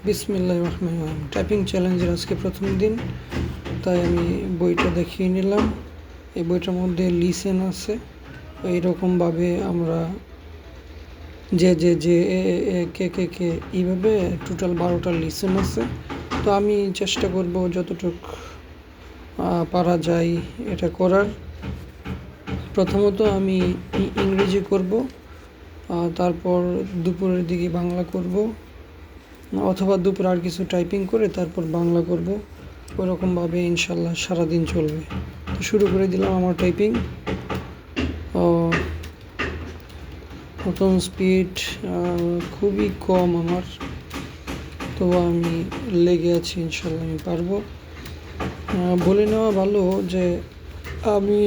বিসমিল্লাহির রহমানির রহিম। টাইপিং চ্যালেঞ্জের আজকে প্রথম দিন, তাই আমি বইটা দেখিয়ে নিলাম। এই বইটার মধ্যে লিসেন আছে। এইরকমভাবে আমরা যে যে যে এ এ এ কে কে কে এইভাবে টোটাল 12টা লিসেন আছে। তো আমি চেষ্টা করব যতটুক পারা যায় এটা করার। প্রথমত আমি ইংরেজি করব, তারপর দুপুরের দিকে বাংলা করব, অথবা দুপুরে আর কিছু টাইপিং করে তারপর বাংলা করব। ওরকমভাবে ইনশাল্লাহ সারাদিন চলবে। তো শুরু করে দিলাম আমার টাইপিং। প্রথম স্পিড খুবই কম আমার, তো আমি লেগে আছি, ইনশাল্লাহ আমি পারবো। বলে নেওয়া ভালো যে আমি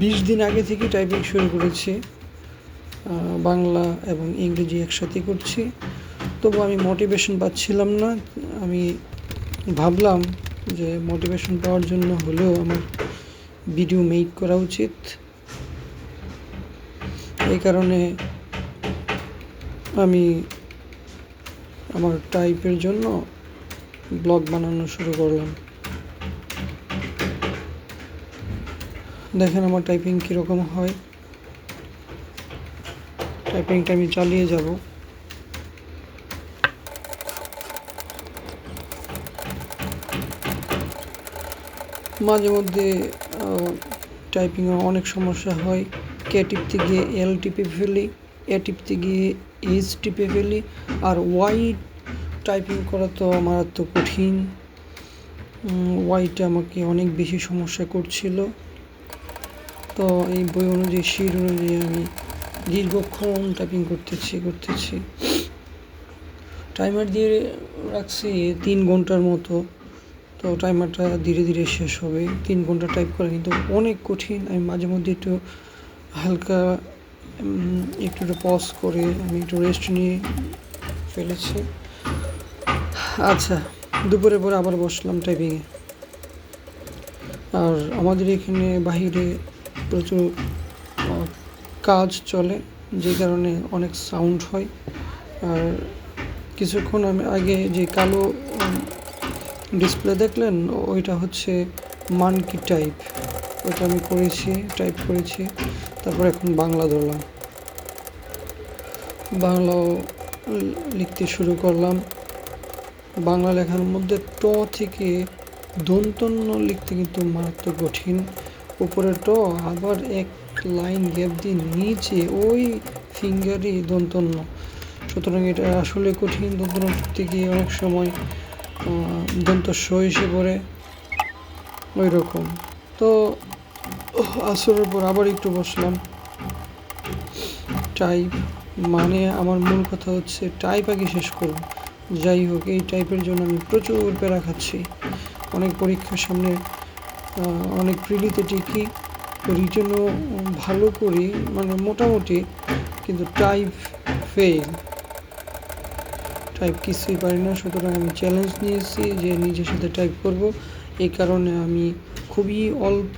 20 দিন আগে থেকে টাইপিং শুরু করেছি, বাংলা এবং ইংরেজি একসাথে করছি। তবু আমি মোটিভেশন পাচ্ছিলাম না। আমি ভাবলাম যে মোটিভেশন পাওয়ার জন্য হলেও আমার ভিডিও মেক করা উচিত। এই কারণে আমি আমার টাইপের জন্য ব্লগ বানানো শুরু করলাম। দেখেন আমার টাইপিং কীরকম হয়। টাইপিংটা আমি চালিয়ে যাব। মাঝে মধ্যে টাইপিংয়ে অনেক সমস্যা হয়। কে টিপতে গিয়ে এল টিপে ফেলি, এ টিপতে গিয়ে এইচ টিপে ফেলি, আর ওয়াই টাইপিং করা তো মারাত্মক কঠিন। ওয়াইটা আমাকে অনেক বেশি সমস্যা করছিল। তো এই বই অনুযায়ী, শিট অনুযায়ী আমি দীর্ঘক্ষণ টাইপিং করতেছি। টাইমার দিয়ে রাখছি 3 ঘন্টার মতো। তো টাইমারটা ধীরে ধীরে শেষ হবে। 3 ঘন্টা টাইপ করা কিন্তু অনেক কঠিন। আমি মাঝে মধ্যে একটু হালকা একটু পজ করে আমি একটু রেস্ট নিয়ে ফেলেছি। আচ্ছা, দুপুরের পরে আবার বসলাম টাইপিংয়ে। আর আমাদের এখানে বাহিরে প্রচুর কাজ চলে, যে কারণে অনেক সাউন্ড হয়। আর কিছুক্ষণ আমি আগে যে কালো ডিসপ্লে দেখলেন, ওইটা হচ্ছে মানকি টাইপ। ওইটা আমি টাইপ করেছি। তারপর এখন বাংলা ধরলাম, বাংলাও লিখতে শুরু করলাম। বাংলা লেখার মধ্যে ট থেকে দন্তন্য লিখতে কিন্তু মারাত্মক কঠিন। উপরে ট, আবার এক লাইন গ্যাপ দিয়ে নিচে ওই ফিঙ্গারই দন্তন্য। সুতরাং এটা আসলে কঠিন। দন্তন্য লিখতে গিয়ে অনেক সময় দন্ত এসে পড়ে, ওই রকম। তো আসরের পর আবার একটু বসলাম। টাইপ মানে আমার মূল কথা হচ্ছে টাইপ আগে শেষ করব। যাই হোক, এই টাইপের জন্য আমি প্রচুর প্যারা খাচ্ছি। অনেক পরীক্ষার সামনে, অনেক প্রিলিতে টিকি, রিটেনও ভালো করি, মানে মোটামুটি, কিন্তু টাইপ ফেল। টাইপ কিছুই পারি না। সুতরাং আমি চ্যালেঞ্জ নিয়েছি যে নিজের সাথে টাইপ করব। এই কারণে আমি খুবই অল্প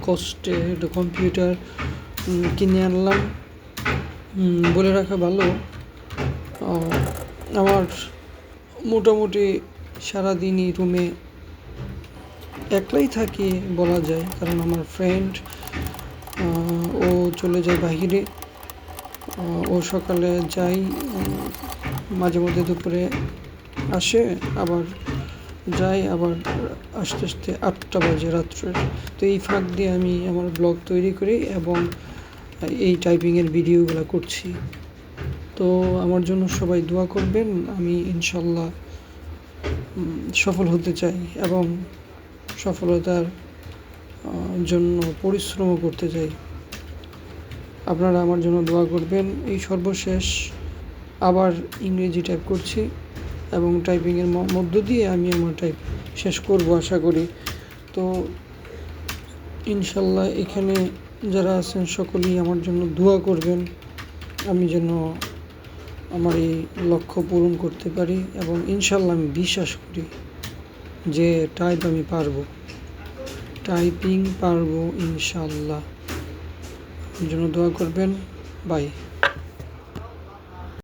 কষ্টে একটা কম্পিউটার কিনে আনলাম। বলে রাখা ভালো, আমার মোটামুটি সারাদিনই রুমে একলাই থাকি বলা যায়, কারণ আমার ফ্রেন্ড ও চলে যায় বাহিরে। ও সকালে যায়, মাঝে মধ্যে দুপুরে আসে, আবার যায়, আবার আস্তে আস্তে 8টা বাজে রাত্রের। তো এই ফাঁক দিয়ে আমি আমার ব্লগ তৈরি করি এবং এই টাইপিংয়ের ভিডিওগুলো করছি। তো আমার জন্য সবাই দোয়া করবেন। আমি ইনশাল্লাহ সফল হতে চাই এবং সফলতার জন্য পরিশ্রমও করতে চাই। আপনারা আমার জন্য দোয়া করবেন। এই সর্বশেষ আবার ইংরেজি টাইপ করছি এবং টাইপিংয়ের মধ্য দিয়ে আমি আমার টাইপ শেষ করব আশা করি। তো ইনশাল্লাহ এখানে যারা আছেন সকলেই আমার জন্য দোয়া করবেন, আমি যেন আমার এই লক্ষ্য পূরণ করতে পারি। এবং ইনশাল্লাহ আমি বিশ্বাস করি যে টাইপ আমি পারবো, টাইপিং পারবো ইনশাল্লাহ। আমার জন্য দোয়া করবেন। বাই।